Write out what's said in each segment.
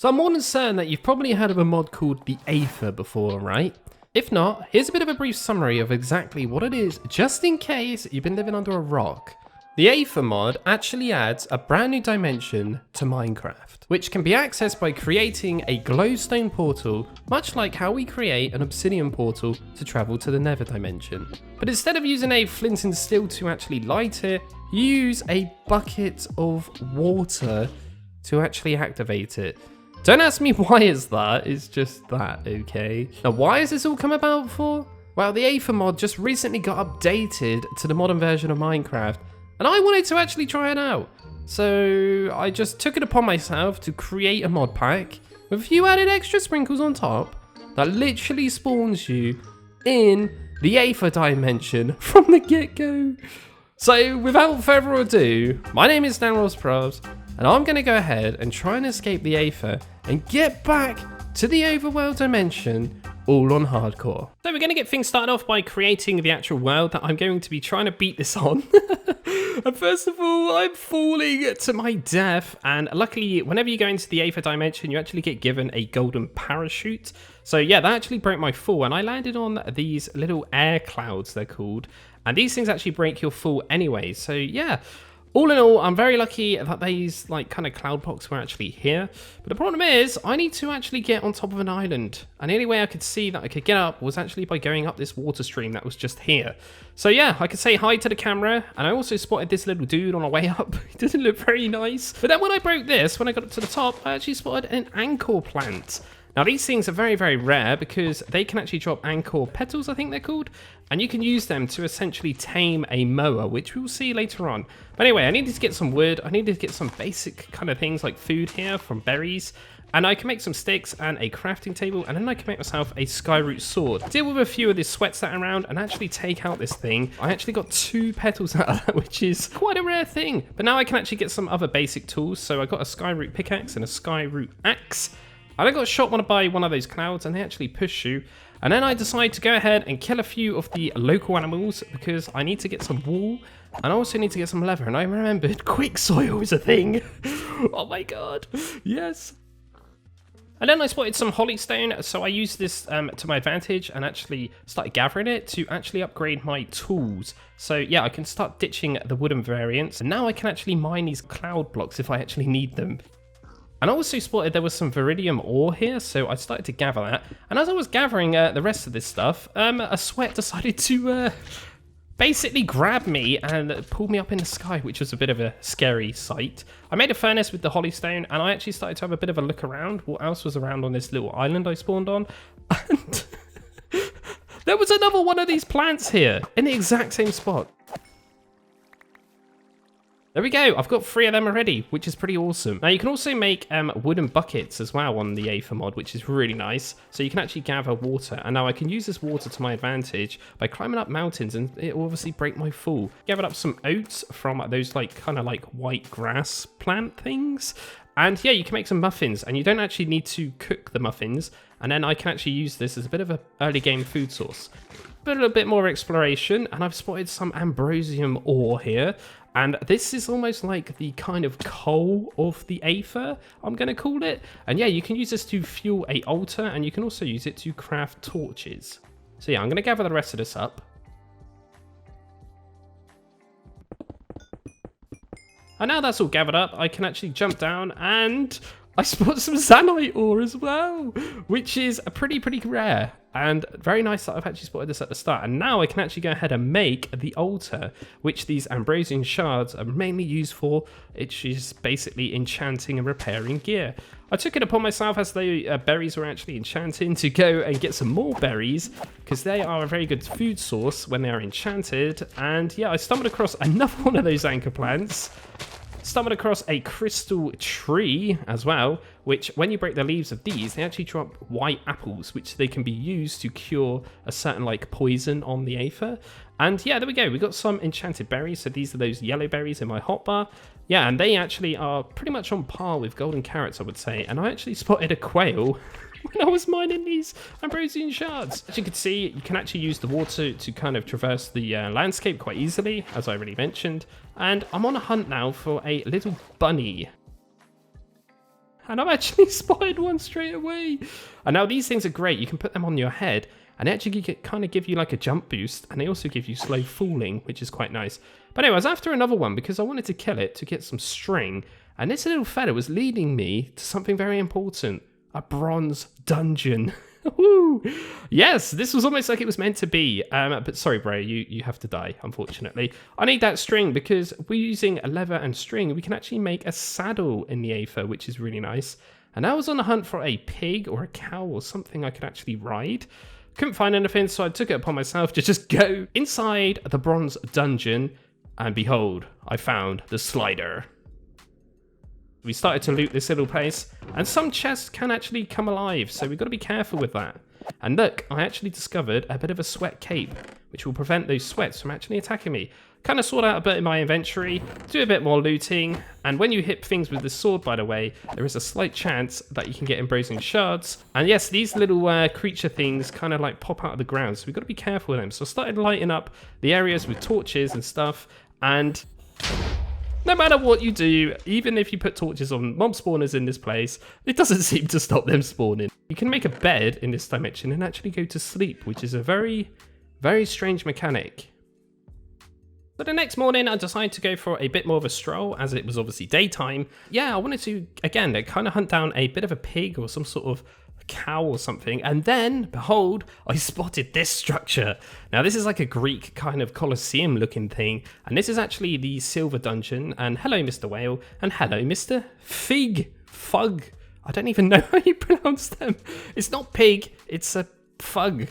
So I'm more than certain that you've probably heard of a mod called the Aether before, right? If not, here's a bit of a brief summary of exactly what it is, just in case you've been living under a rock. The Aether mod actually adds a brand new dimension to Minecraft, which can be accessed by creating a glowstone portal, much like how we create an obsidian portal to travel to the nether dimension. But instead of using a flint and steel to actually light it, you use a bucket of water to actually activate it. Don't ask me why it's that, it's just that, okay? Now why has this all come about for? Well, the Aether mod just recently got updated to the modern version of Minecraft, and I wanted to actually try it out. So I just took it upon myself to create a mod pack with a few added extra sprinkles on top that literally spawns you in the Aether dimension from the get-go. So without further ado, my name is DanRobzProbz, and I'm going to go ahead and try and escape the Aether and get back to the Overworld dimension all on hardcore. So we're going to get things started off by creating the actual world that I'm going to be trying to beat this on. And first of all, I'm falling to my death, and luckily whenever you go into the Aether dimension you actually get given a golden parachute. So yeah, that actually broke my fall, and I landed on these little air clouds, they're called, and these things actually break your fall anyway. So yeah, all in all, I'm very lucky that these like kind of cloud blocks were actually here. But the problem is, I need to actually get on top of an island. And the only way I could see that I could get up was actually by going up this water stream that was just here. So yeah, I could say hi to the camera. And I also spotted this little dude on our way up. He doesn't look very nice. But then when I broke this, when I got up to the top, I actually spotted an anchor plant. Now these things are very, very rare because they can actually drop anchor petals, I think they're called, and you can use them to essentially tame a mower, which we'll see later on. But anyway, I needed to get some wood, I needed to get some basic kind of things like food here from berries, and I can make some sticks and a crafting table, and then I can make myself a skyroot sword. Deal with a few of the sweats that are around and actually take out this thing. I actually got 2 petals out of that, which is quite a rare thing. But now I can actually get some other basic tools. So I got a skyroot pickaxe and a skyroot axe. And I got shot by one of those clouds, and they actually push you. And then I decided to go ahead and kill a few of the local animals because I need to get some wool, and I also need to get some leather. And I remembered quick soil is a thing. Oh my god, yes. And then I spotted some holystone, so I used this to my advantage and actually started gathering it to actually upgrade my tools. So yeah, I can start ditching the wooden variants, and now I can actually mine these cloud blocks if I actually need them. And I also spotted there was some viridium ore here, so I started to gather that. And as I was gathering the rest of this stuff, a sweat decided to basically grab me and pull me up in the sky, which was a bit of a scary sight. I made a furnace with the holystone, and I actually started to have a bit of a look around what else was around on this little island I spawned on. And there was another one of these plants here in the exact same spot. There we go, I've got 3 of them already, which is pretty awesome. Now you can also make wooden buckets as well on the Aether mod, which is really nice. So you can actually gather water, and now I can use this water to my advantage by climbing up mountains, and it will obviously break my fall. Gathered up some oats from those like kind of like white grass plant things. And yeah, you can make some muffins, and you don't actually need to cook the muffins. And then I can actually use this as a bit of an early game food source. But a little bit more exploration, and I've spotted some ambrosium ore here. And this is almost like the kind of coal of the Aether, I'm going to call it. And yeah, you can use this to fuel a altar, and you can also use it to craft torches. So yeah, I'm going to gather the rest of this up. And now that's all gathered up, I can actually jump down, and I spot some zanite ore as well, which is a pretty rare. And very nice that I've actually spotted this at the start. And now I can actually go ahead and make the altar, which these ambrosian shards are mainly used for, which is basically enchanting and repairing gear. I took it upon myself as the berries were actually enchanting to go and get some more berries, because they are a very good food source when they are enchanted. And yeah, I stumbled across another one of those anchor plants. Stumbled across a crystal tree as well, which when you break the leaves of these, they actually drop white apples, which they can be used to cure a certain like poison on the Aether. And yeah, there we go. We got some enchanted berries. So these are those yellow berries in my hotbar. Yeah, and they actually are pretty much on par with golden carrots, I would say. And I actually spotted a quail when I was mining these ambrosian shards. As you can see, you can actually use the water to kind of traverse the landscape quite easily, as I already mentioned. And I'm on a hunt now for a little bunny. And I've actually spotted one straight away. And now these things are great. You can put them on your head and they actually kind of give you like a jump boost. And they also give you slow falling, which is quite nice. But anyway, I was after another one because I wanted to kill it to get some string. And this little fella was leading me to something very important. A bronze dungeon. Woo! Yes, this was almost like it was meant to be. But sorry, bro, you have to die, unfortunately. I need that string because we're using leather and string. We can actually make a saddle in the Aether, which is really nice. And I was on the hunt for a pig or a cow or something I could actually ride. Couldn't find anything, so I took it upon myself to just go inside the bronze dungeon. And behold, I found the slider. We started to loot this little place, and some chests can actually come alive, so we've got to be careful with that. And look, I actually discovered a bit of a sweat cape, which will prevent those sweats from actually attacking me. Kind of sort out a bit in my inventory, do a bit more looting, and when you hit things with this sword, by the way, there is a slight chance that you can get embracing shards. And yes, these little creature things kind of like pop out of the ground, so we've got to be careful with them. So I started lighting up the areas with torches and stuff, and no matter what you do, even if you put torches on mob spawners in this place, it doesn't seem to stop them spawning. You can make a bed in this dimension and actually go to sleep, which is a very, very strange mechanic. So the next morning, I decided to go for a bit more of a stroll, as it was obviously daytime. Yeah, I wanted to, again, kind of hunt down a bit of a pig or some sort of cow or something, and then behold, I spotted this structure. Now this is like a Greek kind of Colosseum looking thing, and this is actually the silver dungeon. And hello Mr. Whale, and hello Mr. Fug. I don't even know how you pronounce them. It's not pig, it's a fug.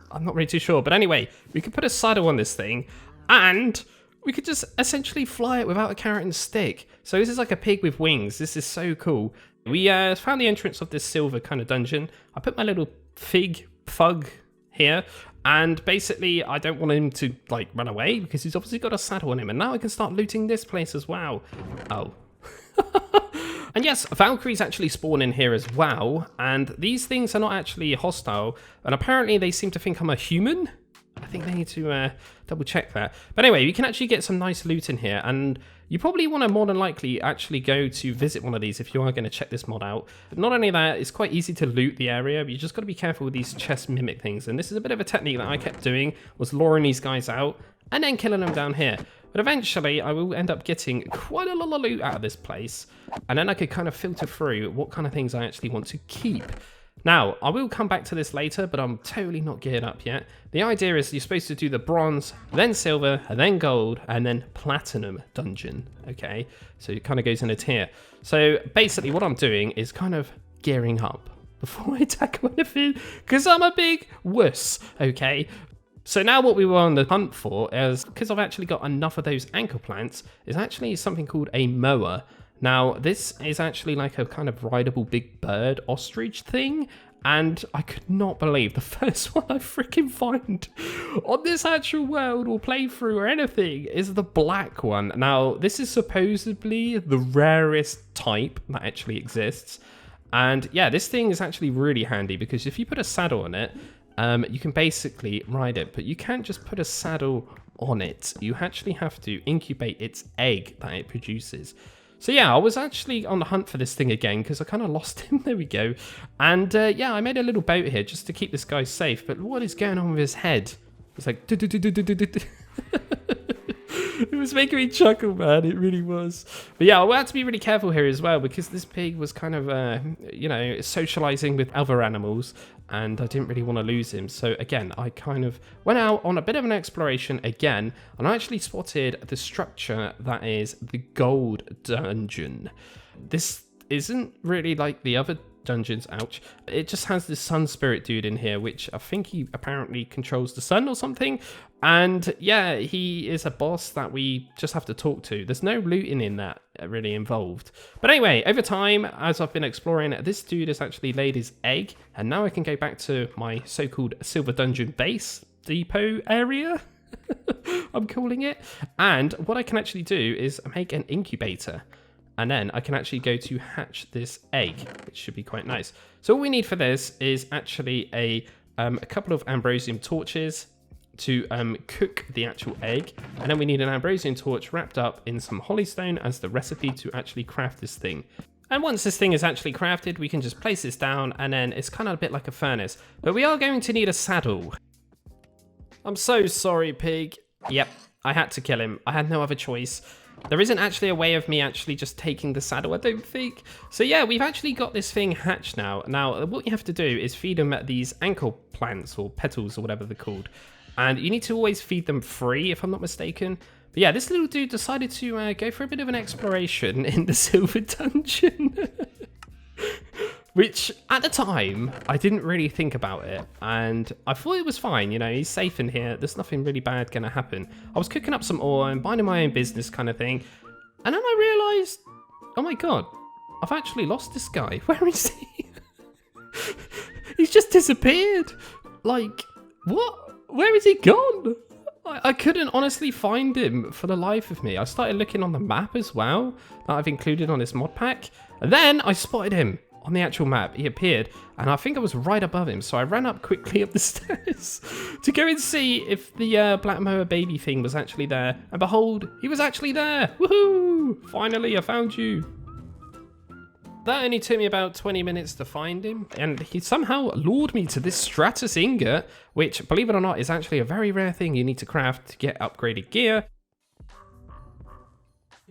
I'm not really too sure, but anyway, we could put a saddle on this thing and we could just essentially fly it without a carrot and stick. So this is like a pig with wings. This is so cool. We found the entrance of this silver kind of dungeon. I put my little fug here, and basically I don't want him to like run away because he's obviously got a saddle on him, and now I can start looting this place as well. Oh. And yes, Valkyries actually spawn in here as well, and these things are not actually hostile, and apparently they seem to think I'm a human. I think they need to double check that. But anyway, you can actually get some nice loot in here, and you probably want to more than likely actually go to visit one of these if you are going to check this mod out. But not only that, it's quite easy to loot the area, but you just got to be careful with these chest mimic things. And this is a bit of a technique that I kept doing, was luring these guys out and then killing them down here. But eventually I will end up getting quite a lot of loot out of this place, and then I could kind of filter through what kind of things I actually want to keep. Now, I will come back to this later, but I'm totally not geared up yet. The idea is you're supposed to do the bronze, then silver, and then gold, and then platinum dungeon, okay? So it kind of goes in a tier. So basically what I'm doing is kind of gearing up before I tackle anything, because I'm a big wuss, okay? So now what we were on the hunt for is, because I've actually got enough of those anchor plants, is actually something called a mower. Now, this is actually like a kind of rideable big bird ostrich thing, and I could not believe the first one I freaking find on this actual world or playthrough or anything is the black one. Now, this is supposedly the rarest type that actually exists, and yeah, this thing is actually really handy because if you put a saddle on it, you can basically ride it, but you can't just put a saddle on it. You actually have to incubate its egg that it produces. So yeah, I was actually on the hunt for this thing again because I kind of lost him. There we go. And yeah, I made a little boat here just to keep this guy safe. But what is going on with his head? It's like... It was making me chuckle, man. It really was. But yeah, I had to be really careful here as well because this pig was kind of, you know, socializing with other animals, and I didn't really want to lose him. So again, I kind of went out on a bit of an exploration again, and I actually spotted the structure that is the gold dungeon. This isn't really like the other dungeons, ouch. It just has this sun spirit dude in here, which I think he apparently controls the sun or something. And yeah, he is a boss that we just have to talk to. There's no looting in that really involved. But anyway, over time, as I've been exploring, this dude has actually laid his egg, and now I can go back to my so-called silver dungeon base depot area. I'm calling it. And what I can actually do is make an incubator. And then I can actually go to hatch this egg, which should be quite nice. So all we need for this is actually a couple of ambrosium torches to cook the actual egg. And then we need an ambrosium torch wrapped up in some holystone as the recipe to actually craft this thing. And once this thing is actually crafted, we can just place this down, and then it's kind of a bit like a furnace. But we are going to need a saddle. I'm so sorry, pig. Yep, I had to kill him. I had no other choice. There isn't actually a way of me actually just taking the saddle, I don't think. So yeah, we've actually got this thing hatched now. Now, what you have to do is feed them these ankle plants or petals or whatever they're called. And you need to always feed them free, if I'm not mistaken. But yeah, this little dude decided to go for a bit of an exploration in the Silver Dungeon. Which, at the time, I didn't really think about it. And I thought it was fine, you know, he's safe in here. There's nothing really bad going to happen. I was cooking up some ore and minding my own business kind of thing. And then I realised, oh my god, I've actually lost this guy. Where is he? He's just disappeared. Like, what? Where is he gone? I couldn't honestly find him for the life of me. I started looking on the map as well that I've included on this mod pack. And then I spotted him on the actual map. He appeared and I think I was right above him. So I ran up quickly up the stairs to go and see if the black mower baby thing was actually there. And behold, he was actually there. Woohoo! Finally, I found you. That only took me about 20 minutes to find him, and he somehow lured me to this Stratus ingot, which, believe it or not, is actually a very rare thing you need to craft to get upgraded gear.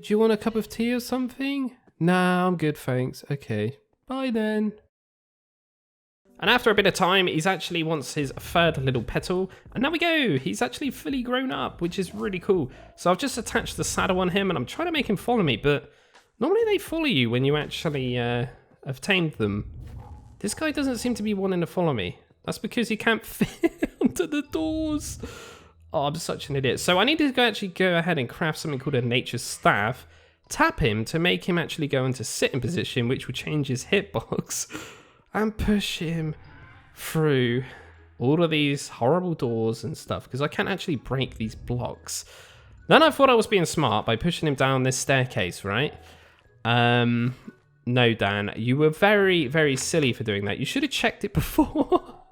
Do you want a cup of tea or something? Nah, I'm good, thanks. Okay, bye then. And after a bit of time, he's actually wants his third little petal, and there we go. He's actually fully grown up, which is really cool. So I've just attached the saddle on him, and I'm trying to make him follow me, but normally they follow you when you actually have tamed them. This guy doesn't seem to be wanting to follow me. That's because he can't fit onto the doors. Oh, I'm such an idiot. So I need to actually go ahead and craft something called a nature's staff. Tap him to make him actually go into sitting position, which will change his hitbox. And push him through all of these horrible doors and stuff. Because I can't actually break these blocks. Then I thought I was being smart by pushing him down this staircase, right? No, Dan, you were very, very silly for doing that. You should have checked it before.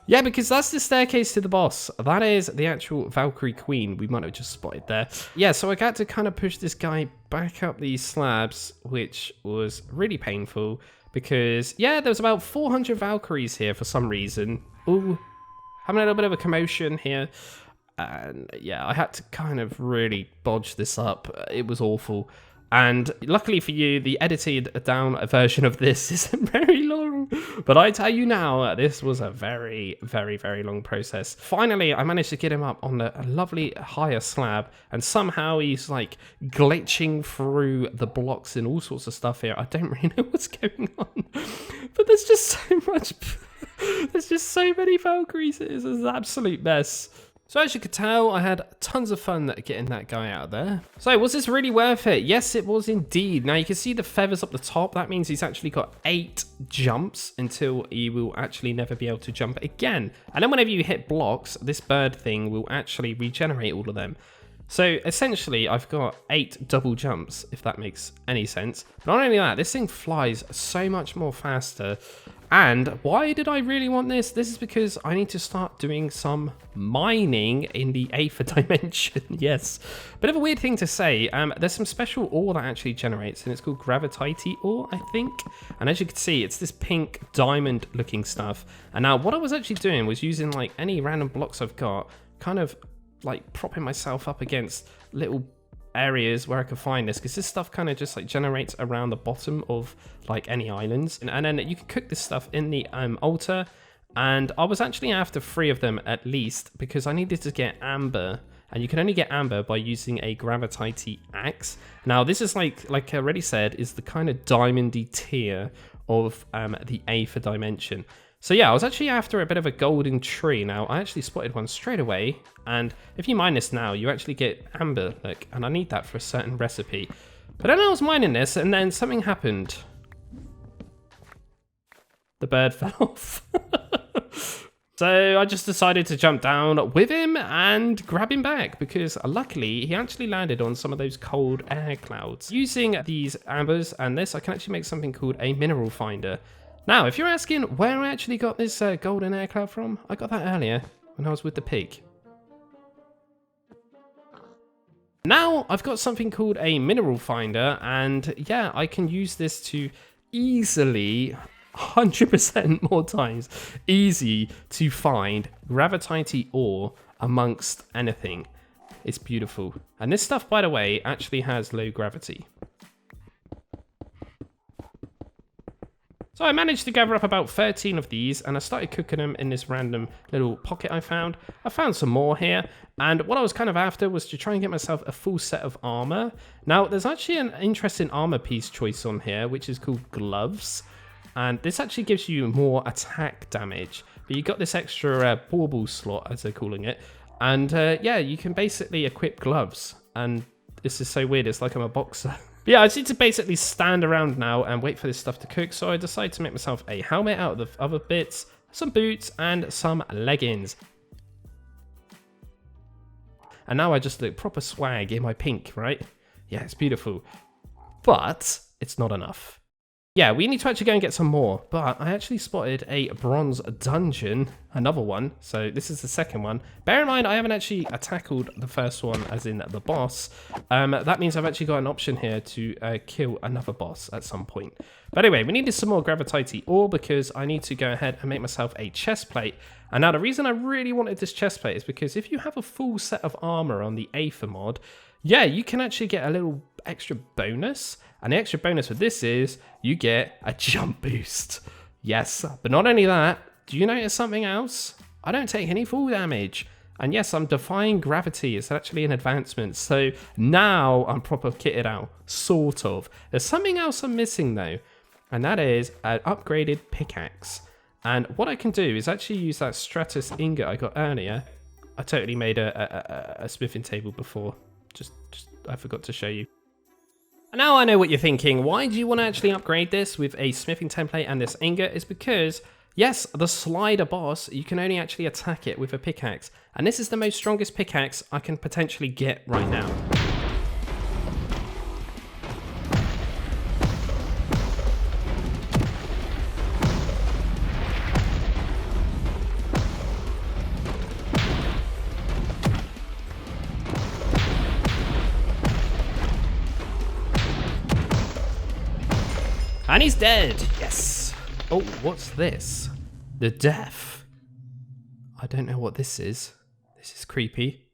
Yeah, because that's the staircase to the boss. That is the actual Valkyrie Queen. We might have just spotted there. Yeah, so I got to kind of push this guy back up these slabs, which was really painful because, yeah, there was about 400 Valkyries here for some reason. Ooh, having a little bit of a commotion here. And yeah, I had to kind of really bodge this up. It was awful. And luckily for you, the edited down version of this isn't very long. But I tell you now, this was a very, very, very long process. Finally, I managed to get him up on a lovely higher slab. And somehow he's like glitching through the blocks and all sorts of stuff here. I don't really know what's going on. But there's just so much. There's just so many Valkyries. It's an absolute mess. So as you could tell, I had tons of fun getting that guy out of there. So was this really worth it? Yes, it was indeed. Now you can see the feathers up the top. That means he's actually got 8 jumps until he will actually never be able to jump again. And then whenever you hit blocks, this bird thing will actually regenerate all of them. So essentially, I've got 8 double jumps, if that makes any sense. But not only that, this thing flies so much more faster. And why did I really want this? This is because I need to start doing some mining in the Aether dimension. Yes. Bit of a weird thing to say. There's some special ore that actually generates, and it's called gravitite ore, I think. And as you can see, it's this pink diamond looking stuff. And now what I was actually doing was using like any random blocks I've got, kind of like propping myself up against little areas where I could find this, because this stuff kind of just like generates around the bottom of like any islands, and then you can cook this stuff in the altar. And I was actually after 3 of them at least, because I needed to get amber, and you can only get amber by using a gravitite axe. Now this is like I already said, is the kind of diamondy tier of the Aether dimension. So yeah, I was actually after a bit of a golden tree. Now, I actually spotted one straight away, and if you mine this now, you actually get amber, look, and I need that for a certain recipe. But then I was mining this, and then something happened. The bird fell off. So I just decided to jump down with him and grab him back, because luckily he actually landed on some of those cold air clouds. Using these ambers and this, I can actually make something called a mineral finder. Now, if you're asking where I actually got this golden air cloud from, I got that earlier when I was with the pig. Now I've got something called a mineral finder, and yeah, I can use this to easily 100% more times easy to find gravitite ore amongst anything. It's beautiful. And this stuff, by the way, actually has low gravity. So I managed to gather up about 13 of these, and I started cooking them in this random little pocket I found. I found some more here, and what I was kind of after was to try and get myself a full set of armor. Now, there's actually an interesting armor piece choice on here, which is called gloves. And this actually gives you more attack damage, but you got this extra bauble slot, as they're calling it. And yeah, you can basically equip gloves, and this is so weird, it's like I'm a boxer. But yeah, I just need to basically stand around now and wait for this stuff to cook, so I decided to make myself a helmet out of the other bits, some boots, and some leggings. And now I just look proper swag in my pink, right? Yeah, it's beautiful. But it's not enough. Yeah, we need to actually go and get some more, but I actually spotted a bronze dungeon, another one, so this is the second one. Bear in mind, I haven't actually tackled the first one, as in the boss. That means I've actually got an option here to kill another boss at some point. But anyway, we needed some more gravitite ore because I need to go ahead and make myself a chest plate. And now the reason I really wanted this chest plate is because if you have a full set of armor on the Aether mod, yeah, you can actually get a little extra bonus. And the extra bonus with this is you get a jump boost. Yes, but not only that, do you notice something else? I don't take any fall damage. And yes, I'm defying gravity. It's actually an advancement. So now I'm proper kitted out, sort of. There's something else I'm missing though, and that is an upgraded pickaxe. And what I can do is actually use that Stratus ingot I got earlier. I totally made a smithing table before. Just I forgot to show you. And now I know what you're thinking. Why do you want to actually upgrade this with a smithing template and this ingot? Is because, yes, the slider boss, you can only actually attack it with a pickaxe. And this is the most strongest pickaxe I can potentially get right now. And he's dead. Yes. Oh, what's this? The death. I don't know what this is. This is creepy.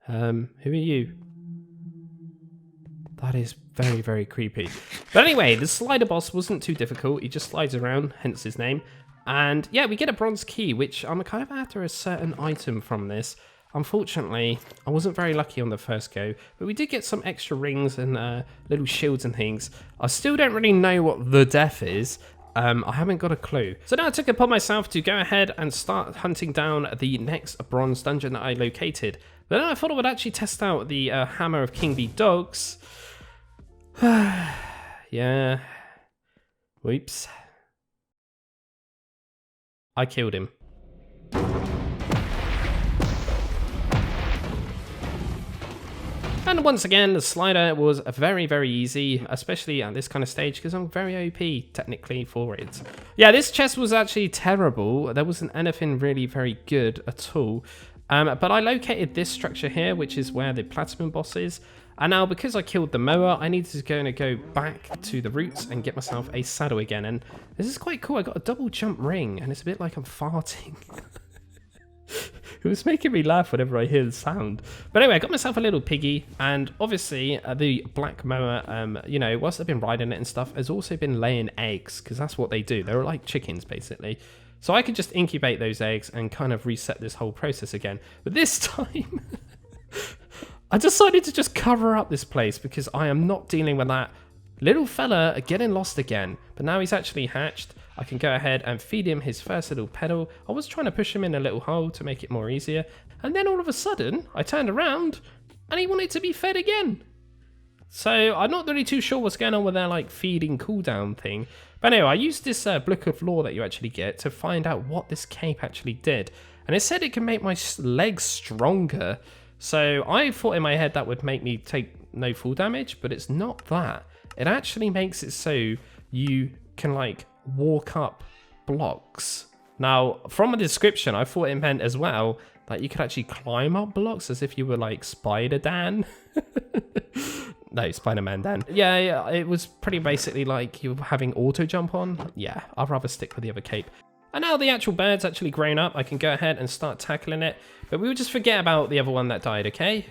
Who are you? That is very, very creepy. But anyway, the slider boss wasn't too difficult. He just slides around, hence his name. And yeah, we get a bronze key, which I'm kind of after a certain item from this. Unfortunately, I wasn't very lucky on the first go, but we did get some extra rings and little shields and things. I still don't really know what the death is. I haven't got a clue. So now I took it upon myself to go ahead and start hunting down the next bronze dungeon that I located. But then I thought I would actually test out the Hammer of King B Dogs. Yeah. Whoops. I killed him. And once again, the slider was very, very easy, especially at this kind of stage, because I'm very OP, technically, for it. Yeah, this chest was actually terrible. There wasn't anything really very good at all. But I located this structure here, which is where the platinum boss is. And now, because I killed the mower, I needed to go back to the roots and get myself a saddle again. And this is quite cool. I got a double jump ring, and it's a bit like I'm farting. It was making me laugh whenever I hear the sound. But anyway, I got myself a little piggy, and obviously the black mower, you know, whilst I've been riding it and stuff, has also been laying eggs, because that's what they do. They're like chickens, basically. So I could just incubate those eggs and kind of reset this whole process again. But this time, I decided to just cover up this place, because I am not dealing with that little fella getting lost again. But now he's actually hatched. I can go ahead and feed him his first little petal. I was trying to push him in a little hole to make it more easier. And then all of a sudden, I turned around and he wanted to be fed again. So I'm not really too sure what's going on with their like feeding cooldown thing. But anyway, I used this book of lore that you actually get to find out what this cape actually did. And it said it can make my legs stronger. So I thought in my head that would make me take no full damage, but it's not that. It actually makes it so you can like walk up blocks. Now, from a description, I thought it meant as well that you could actually climb up blocks as if you were like Spider Dan. No, Spider-Man Dan. Yeah, it was pretty basically like you were having auto jump on. Yeah, I'd rather stick with the other cape. And now the actual bird's actually grown up, I can go ahead and start tackling it. But we will just forget about the other one that died, okay?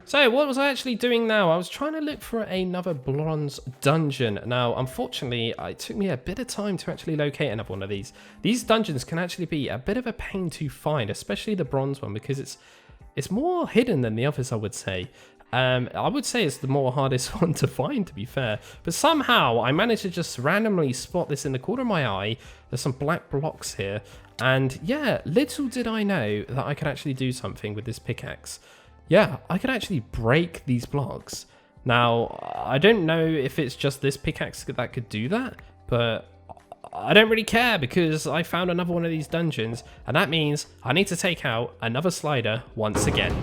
So what was I actually doing now? I was trying to look for another bronze dungeon. Now, unfortunately, it took me a bit of time to actually locate another one of these. These dungeons can actually be a bit of a pain to find, especially the bronze one, because it's more hidden than the others, I would say. I would say it's the more hardest one to find, to be fair. But somehow, I managed to just randomly spot this in the corner of my eye. There's some black blocks here. And yeah, little did I know that I could actually do something with this pickaxe. Yeah, I could actually break these blocks. Now, I don't know if it's just this pickaxe that could do that, but I don't really care because I found another one of these dungeons, and that means I need to take out another slider once again.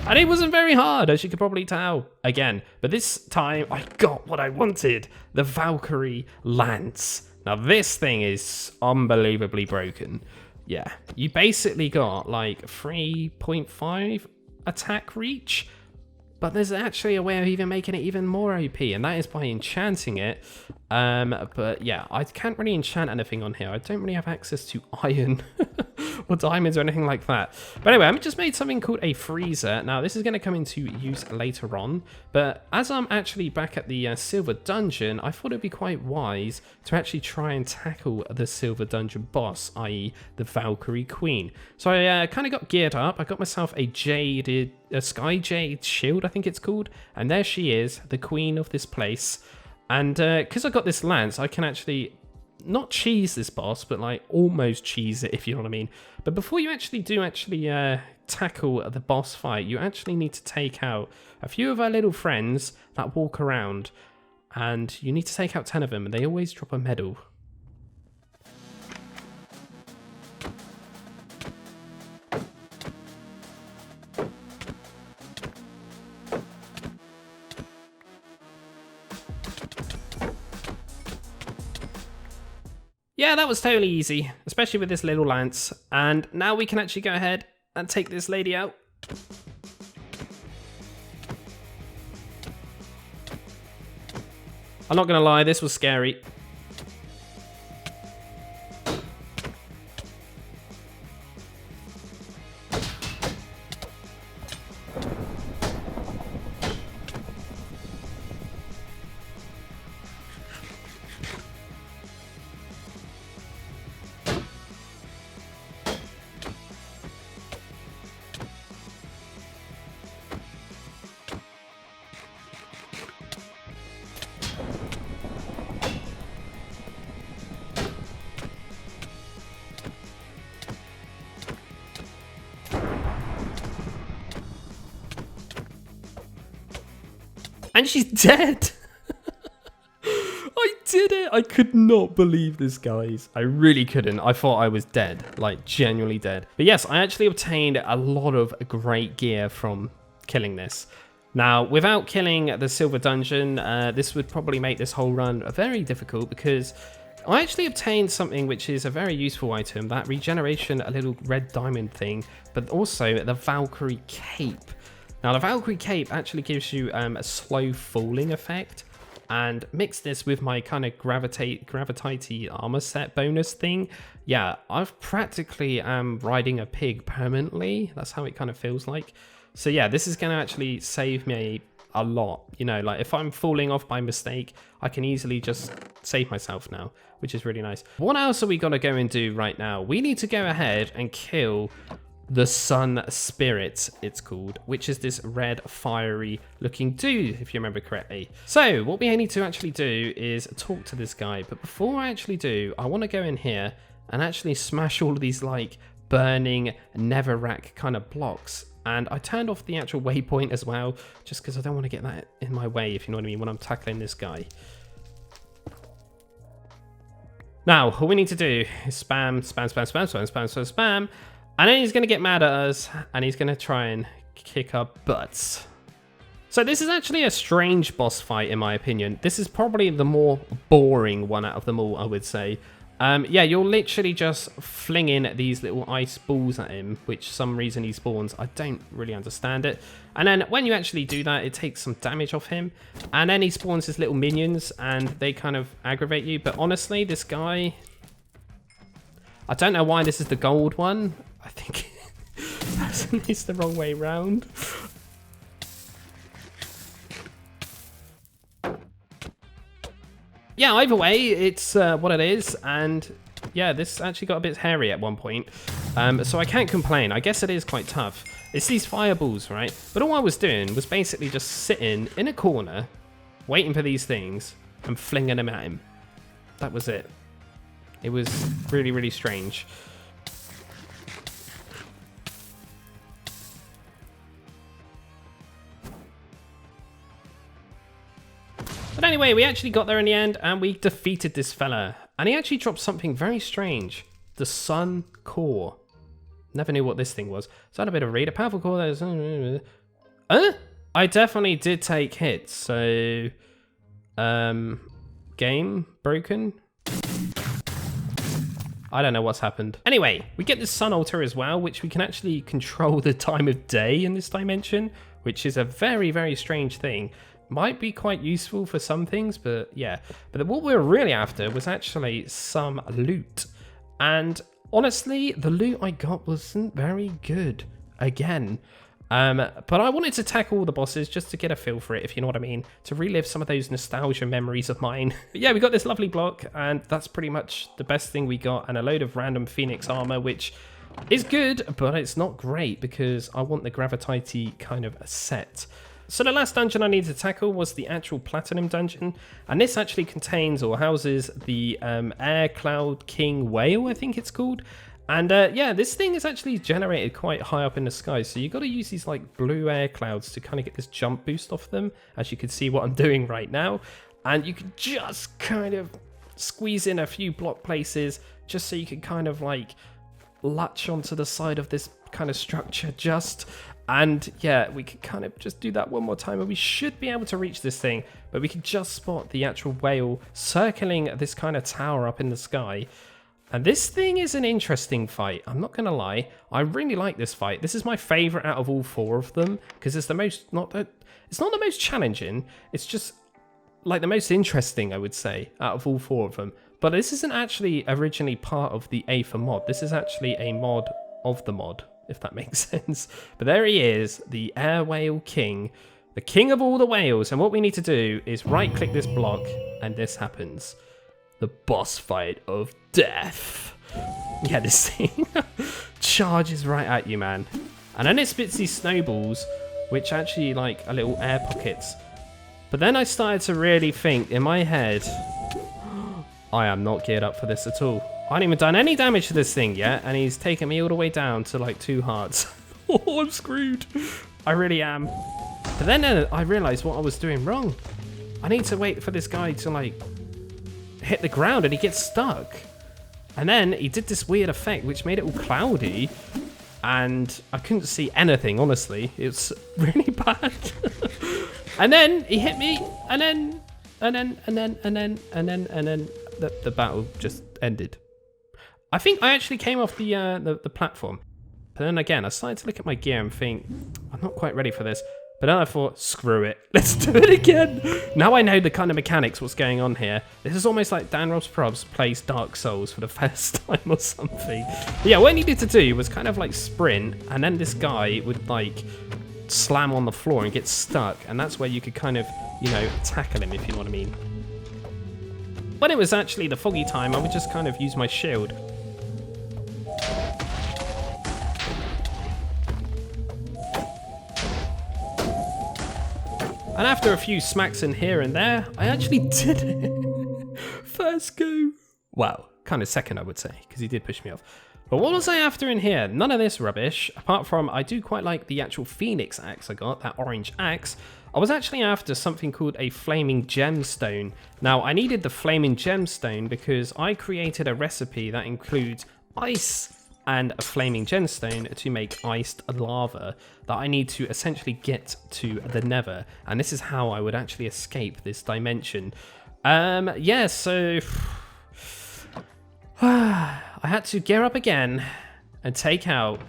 And it wasn't very hard, as you could probably tell, again. But this time, I got what I wanted, the Valkyrie Lance. Now, this thing is unbelievably broken. Yeah, you basically got like 3.5 attack reach, but there's actually a way of even making it even more OP, and that is by enchanting it. But yeah, I can't really enchant anything on here. I don't really have access to iron or diamonds or anything like that. But anyway, I've just made something called a freezer. Now, this is going to come into use later on, but as I'm actually back at the silver dungeon, I thought it'd be quite wise to actually try and tackle the silver dungeon boss, i.e. the Valkyrie Queen. So I kind of got geared up. I got myself a sky jade shield, I think it's called, and there she is, the queen of this place. And because I got this lance, I can actually not cheese this boss, but like almost cheese it, if you know what I mean. But before you actually tackle the boss fight, you actually need to take out a few of our little friends that walk around, and you need to take out 10 of them, and they always drop a medal. Yeah, that was totally easy, especially with this little lance. And now we can actually go ahead and take this lady out. I'm not gonna lie, this was scary. And she's dead! I did it! I could not believe this, guys. I really couldn't. I thought I was dead. Like, genuinely dead. But yes, I actually obtained a lot of great gear from killing this. Now, without killing the silver dungeon, this would probably make this whole run very difficult because I actually obtained something which is a very useful item, that regeneration, a little red diamond thing, but also the Valkyrie Cape. Now, the Valkyrie Cape actually gives you a slow falling effect, and mix this with my kind of gravitite armor set bonus thing. Yeah, I've practically riding a pig permanently. That's how it kind of feels like. So yeah, this is going to actually save me a lot. You know, like if I'm falling off by mistake, I can easily just save myself now, which is really nice. What else are we going to go and do right now? We need to go ahead and kill the Sun Spirit, it's called, which is this red fiery looking dude, if you remember correctly. So what we need to actually do is talk to this guy, but before I actually do, I want to go in here and actually smash all of these like burning netherrack kind of blocks. And I turned off the actual waypoint as well, just because I don't want to get that in my way, if you know what I mean, when I'm tackling this guy. Now, all we need to do is spam, spam, spam, spam, spam, spam, spam, spam. And then he's going to get mad at us, and he's going to try and kick our butts. So this is actually a strange boss fight, in my opinion. This is probably the more boring one out of them all, I would say. Yeah, you're literally just flinging these little ice balls at him, which some reason he spawns. I don't really understand it. And then when you actually do that, it takes some damage off him. And then he spawns his little minions, and they kind of aggravate you. But honestly, this guy... I don't know why this is the gold one. I think it's the wrong way round. Yeah, either way, it's what it is, and yeah, this actually got a bit hairy at one point, so I can't complain. I guess it is quite tough. It's these fireballs, right? But all I was doing was basically just sitting in a corner, waiting for these things, and flinging them at him. That was it. It was really, really strange. But anyway, we actually got there in the end, and we defeated this fella. And he actually dropped something very strange. The Sun Core. Never knew what this thing was. So I had a bit of a read. A powerful core that is... I definitely did take hits, so... Game broken? I don't know what's happened. Anyway, we get the Sun Altar as well, which we can actually control the time of day in this dimension, which is a very, very strange thing. Might be quite useful for some things, but yeah. But what we were really after was actually some loot. And honestly, the loot I got wasn't very good. Again. But I wanted to tackle all the bosses just to get a feel for it, if you know what I mean. To relive some of those nostalgia memories of mine. But yeah, we got this lovely block, and that's pretty much the best thing we got. And a load of random Phoenix armor, which is good, but it's not great because I want the Gravitite kind of set. So the last dungeon I needed to tackle was the actual Platinum dungeon, and this actually contains or houses the Air Cloud King Whale, I think it's called. And yeah, this thing is actually generated quite high up in the sky, so you've got to use these like blue air clouds to kind of get this jump boost off them, as you can see what I'm doing right now. And you can just kind of squeeze in a few block places just so you can kind of like latch onto the side of this kind of structure just. And yeah, we could kind of just do that one more time and we should be able to reach this thing, but we could just spot the actual whale circling this kind of tower up in the sky. And this thing is an interesting fight, I'm not going to lie. I really like this fight. This is my favourite out of all four of them, because it's the most, it's not the most challenging, it's just like the most interesting, I would say, out of all four of them. But this isn't actually originally part of the Aether mod. This is actually a mod of the mod, if that makes sense. But there he is, the Air Whale King, the king of all the whales. And what we need to do is right click this block and this happens. The boss fight of death. Yeah, this thing charges right at you, man. And then it spits these snowballs, which actually like are little air pockets. But then I started to really think in my head, I am not geared up for this at all. I haven't even done any damage to this thing yet, and he's taken me all the way down to like 2 hearts. Oh, I'm screwed. I really am. But then I realized what I was doing wrong. I need to wait for this guy to like hit the ground and he gets stuck. And then he did this weird effect which made it all cloudy, and I couldn't see anything, honestly. It's really bad. And then he hit me, and then the battle just ended. I think I actually came off the platform. But then again, I started to look at my gear and think, I'm not quite ready for this. But then I thought, screw it, let's do it again. Now I know the kind of mechanics, what's going on here. This is almost like DanRobzProbz plays Dark Souls for the first time or something. But yeah, what I needed to do was kind of like sprint, and then this guy would like slam on the floor and get stuck. And that's where you could kind of, you know, tackle him, if you know what I mean. When it was actually the foggy time, I would just kind of use my shield. And after a few smacks in here and there, I actually did it. First go. Well, kind of second, I would say, because he did push me off. But what was I after in here? None of this rubbish, apart from I do quite like the actual Phoenix axe I got, that orange axe. I was actually after something called a flaming gemstone. Now, I needed the flaming gemstone because I created a recipe that includes ice and a flaming gemstone to make iced lava that I need to essentially get to the nether. And this is how I would actually escape this dimension. Yeah, so I had to gear up again and take out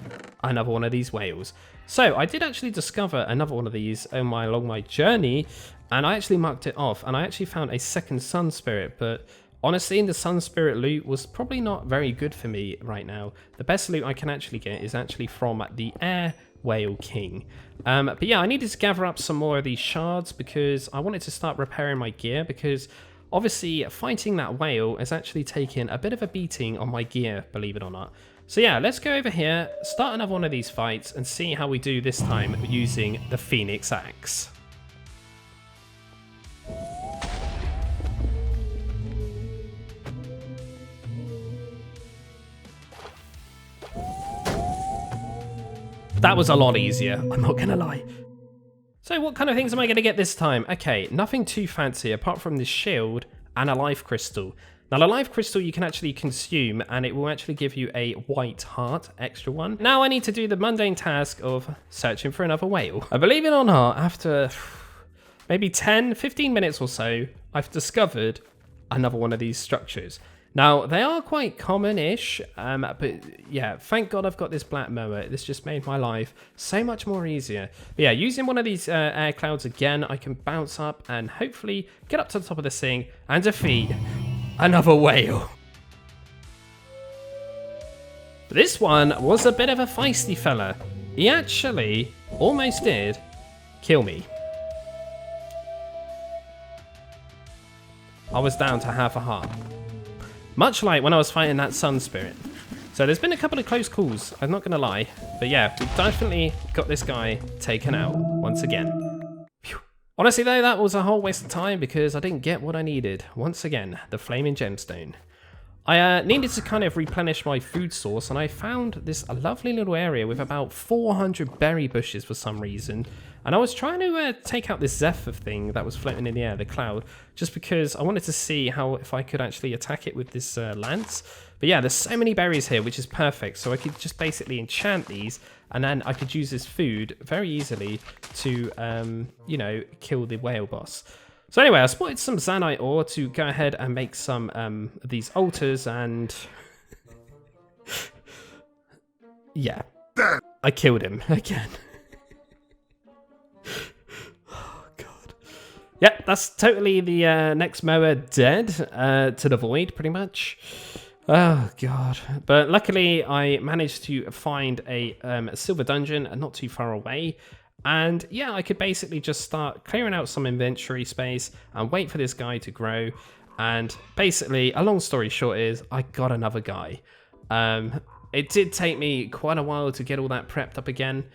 another one of these whales. So I did actually discover another one of these along my journey, and I actually marked it off, and I actually found a second sun spirit, but honestly, the sun spirit loot was probably not very good for me right now. The best loot I can actually get is actually from the air whale king. But yeah, I needed to gather up some more of these shards because I wanted to start repairing my gear, because obviously fighting that whale is actually taking a bit of a beating on my gear, believe it or not. So yeah, let's go over here, start another one of these fights, and see how we do this time using the Phoenix Axe. That was a lot easier, I'm not gonna lie. So what kind of things am I gonna get this time? Okay, nothing too fancy apart from this shield and a life crystal. Now the life crystal you can actually consume, and it will actually give you a white heart, extra one. Now I need to do the mundane task of searching for another whale. I believe it or not, after maybe 10, 15 minutes or so, I've discovered another one of these structures. Now, they are quite common-ish, but yeah, thank God I've got this black mower. This just made my life so much more easier. But yeah, using one of these air clouds again, I can bounce up and hopefully get up to the top of this thing and defeat another whale. This one was a bit of a feisty fella. He actually almost did kill me. I was down to half a heart. Much like when I was fighting that sun spirit. So there's been a couple of close calls, I'm not going to lie. But yeah, we definitely got this guy taken out once again. Phew. Honestly though, that was a whole waste of time because I didn't get what I needed. Once again, the flaming gemstone. I needed to kind of replenish my food source, and I found this lovely little area with about 400 berry bushes for some reason. And I was trying to take out this Zephyr thing that was floating in the air, the cloud, just because I wanted to see how if I could actually attack it with this lance. But yeah, there's so many berries here, which is perfect. So I could just basically enchant these, and then I could use this food very easily to, you know, kill the whale boss. So anyway, I spotted some Zanite ore to go ahead and make some of these altars, and yeah, I killed him again. Oh god. Yep, that's totally the next mower dead to the void, pretty much. Oh god. But luckily I managed to find a silver dungeon not too far away. And yeah, I could basically just start clearing out some inventory space and wait for this guy to grow. And basically, a long story short is, I got another guy. It did take me quite a while to get all that prepped up again.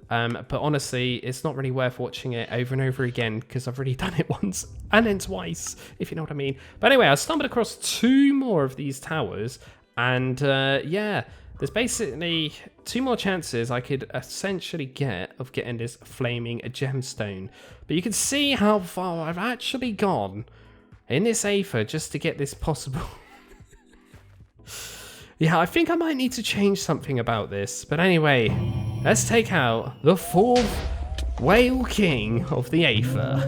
But honestly, it's not really worth watching it over and over again because I've already done it once and then twice, if you know what I mean. But anyway, I stumbled across 2 more of these towers. And yeah, there's basically 2 more chances I could essentially get of getting this flaming gemstone. But you can see how far I've actually gone in this Aether just to get this possible. Yeah, I think I might need to change something about this. But anyway, let's take out the 4th Whale King of the Aether.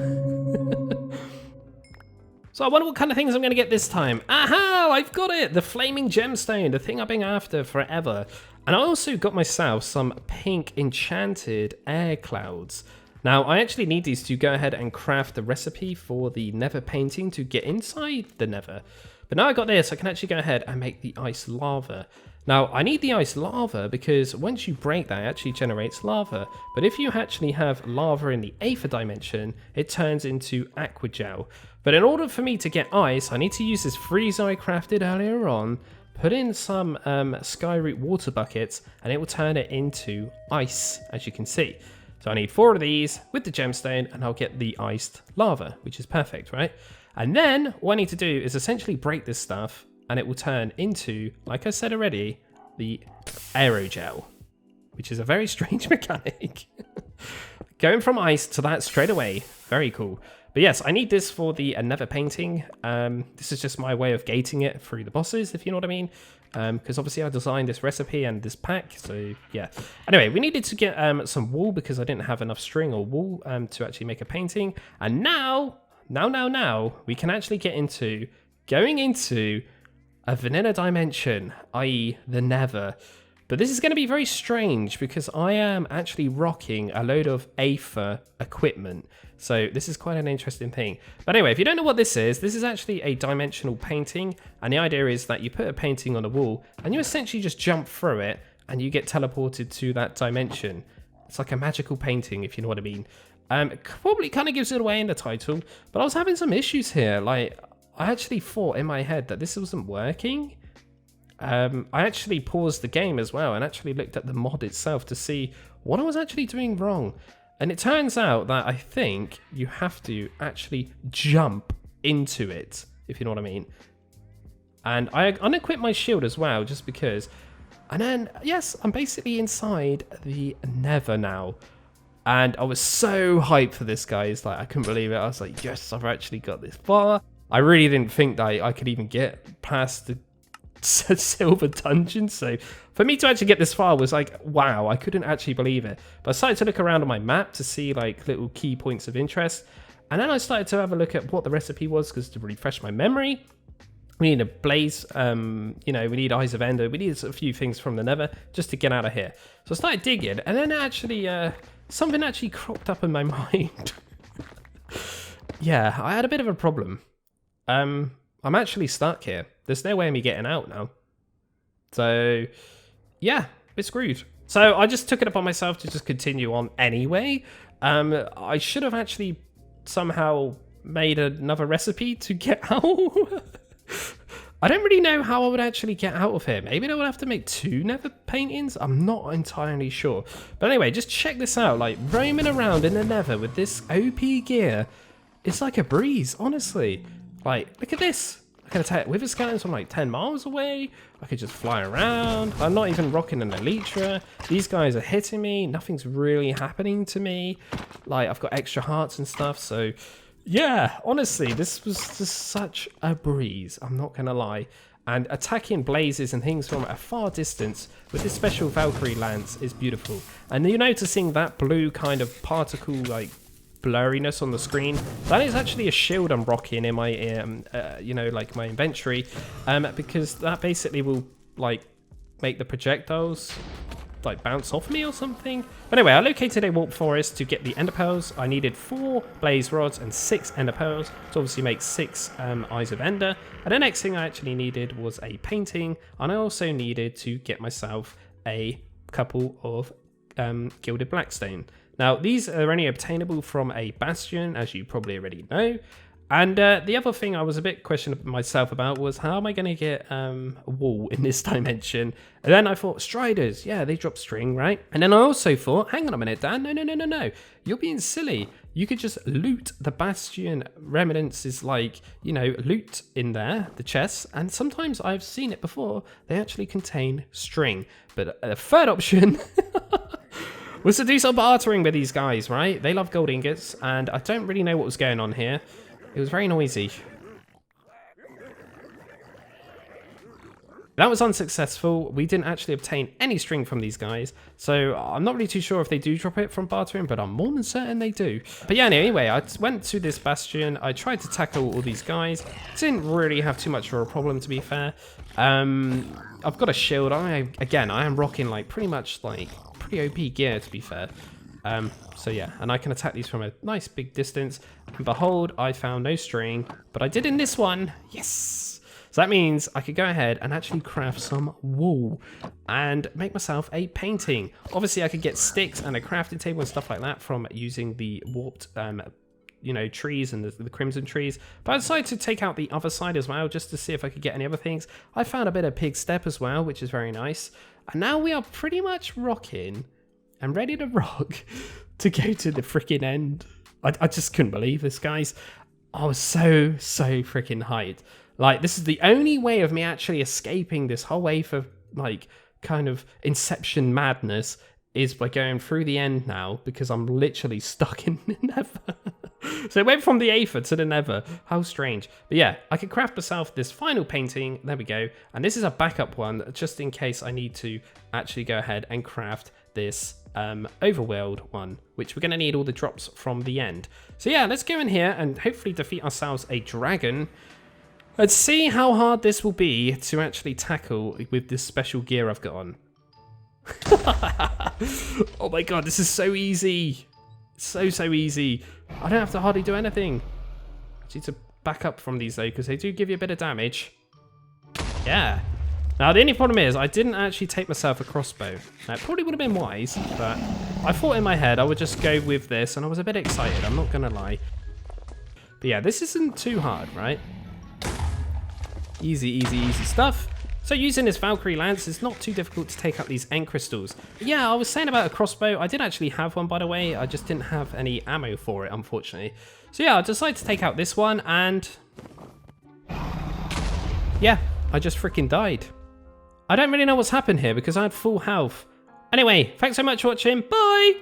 So I wonder what kind of things I'm going to get this time. Aha! I've got it! The flaming gemstone, the thing I've been after forever. And I also got myself some pink enchanted air clouds. Now, I actually need these to go ahead and craft the recipe for the nether painting to get inside the nether. But now I got this, I can actually go ahead and make the ice lava. Now, I need the ice lava because once you break that, it actually generates lava. But if you actually have lava in the Aether dimension, it turns into aqua gel. But in order for me to get ice, I need to use this freezer I crafted earlier on, put in some skyroot water buckets, and it will turn it into ice, as you can see. So I need 4 of these with the gemstone, and I'll get the iced lava, which is perfect, right? And then what I need to do is essentially break this stuff, and it will turn into, like I said already, the aerogel, which is a very strange mechanic. Going from ice to that straight away. Very cool. But yes, I need this for the nether painting. This is just my way of gating it through the bosses, if you know what I mean. Because obviously I designed this recipe and this pack, so yeah. Anyway, we needed to get some wool because I didn't have enough string or wool to actually make a painting. And now, we can actually get into going into a vanilla dimension, i.e. the nether. But this is going to be very strange because I am actually rocking a load of Aether equipment. So this is quite an interesting thing. But anyway, if you don't know what this is actually a dimensional painting. And the idea is that you put a painting on a wall and you essentially just jump through it and you get teleported to that dimension. It's like a magical painting, if you know what I mean. It probably kind of gives it away in the title, but I was having some issues here. Like, I actually thought in my head that this wasn't working. I actually paused the game as well and actually looked at the mod itself to see what I was actually doing wrong. And it turns out that I think you have to actually jump into it, if you know what I mean. And I unequipped my shield as well, just because. And then, yes, I'm basically inside the nether now. And I was so hyped for this, guys. Like, I couldn't believe it. I was like, yes, I've actually got this far. I really didn't think that I could even get past the silver dungeon. So for me to actually get this far was like, wow, I couldn't actually believe it. But I started to look around on my map to see like little key points of interest. And then I started to have a look at what the recipe was, because to refresh my memory, we need a blaze, you know, we need eyes of ender, we need a few things from the nether just to get out of here. So I started digging, and then actually something actually cropped up in my mind. Yeah, I had a bit of a problem. I'm actually stuck here. There's no way of me getting out now. So, yeah, it's screwed. So I just took it upon myself to just continue on anyway. I should have actually somehow made another recipe to get out. I don't really know how I would actually get out of here. Maybe I would have to make 2 nether paintings. I'm not entirely sure. But anyway, just check this out. Like, roaming around in the nether with this OP gear, it's like a breeze, honestly. Like, look at this. I can attack wither skeletons from like 10 miles away. I could just fly around. I'm not even rocking an elytra. These guys are hitting me. Nothing's really happening to me. Like, I've got extra hearts and stuff. So, yeah, honestly, this was just such a breeze. I'm not going to lie. And attacking blazes and things from a far distance with this special Valkyrie lance is beautiful. And you're noticing that blue kind of particle, like, blurriness on the screen. That is actually a shield I'm rocking in my you know, like my inventory, because that basically will like make the projectiles like bounce off me or something. But anyway, I located a warp forest to get the ender pearls. I needed 4 blaze rods and 6 ender pearls to obviously make 6 eyes of ender. And the next thing I actually needed was a painting, and I also needed to get myself a couple of gilded blackstone. Now, these are only obtainable from a bastion, as you probably already know. And the other thing I was a bit questioning myself about was, how am I going to get a wall in this dimension? And then I thought, striders, yeah, they drop string, right? And then I also thought, hang on a minute, Dan, no. You're being silly. You could just loot the bastion remnants, is like, you know, loot in there, the chests. And sometimes I've seen it before, they actually contain string. But a third option was to do some bartering with these guys, right? They love gold ingots, and I don't really know what was going on here. It was very noisy. That was unsuccessful. We didn't actually obtain any string from these guys, so I'm not really too sure if they do drop it from bartering, but I'm more than certain they do. But yeah, anyway, I went to this bastion. I tried to tackle all these guys. Didn't really have too much of a problem, to be fair. I've got a shield. I am rocking like pretty much like pretty OP gear, to be fair. So yeah, and I can attack these from a nice big distance. And behold, I found no string, but I did in this one. Yes! So that means I could go ahead and actually craft some wool and make myself a painting. Obviously, I could get sticks and a crafting table and stuff like that from using the warped, you know, trees and the crimson trees. But I decided to take out the other side as well, just to see if I could get any other things. I found a bit of pig step as well, which is very nice. And now we are pretty much rocking and ready to rock to go to the freaking end. I just couldn't believe this, guys. I was so freaking hyped. Like, this is the only way of me actually escaping this whole wave of, like, kind of Inception madness is by going through the end now because I'm literally stuck in the nether. So it went from the Aether to the nether. How strange. But yeah, I can craft myself this final painting. There we go. And this is a backup one just in case I need to actually go ahead and craft this Overworld one, which we're going to need all the drops from the end. So yeah, let's go in here and hopefully defeat ourselves a dragon. Let's see how hard this will be to actually tackle with this special gear I've got on. Oh my god, this is so easy. So easy. I don't have to hardly do anything. I need to back up from these though, because they do give you a bit of damage. Yeah. Now the only problem is I didn't actually take myself a crossbow. Now, it probably would have been wise, but I thought in my head I would just go with this, and I was a bit excited, I'm not gonna lie. But yeah, this isn't too hard, right? Easy stuff. So using this Valkyrie lance, it's not too difficult to take up these end crystals. But yeah, I was saying about a crossbow. I did actually have one, by the way. I just didn't have any ammo for it, unfortunately. So yeah, I decided to take out this one, and yeah, I just freaking died. I don't really know what's happened here because I had full health. Anyway, thanks so much for watching. Bye!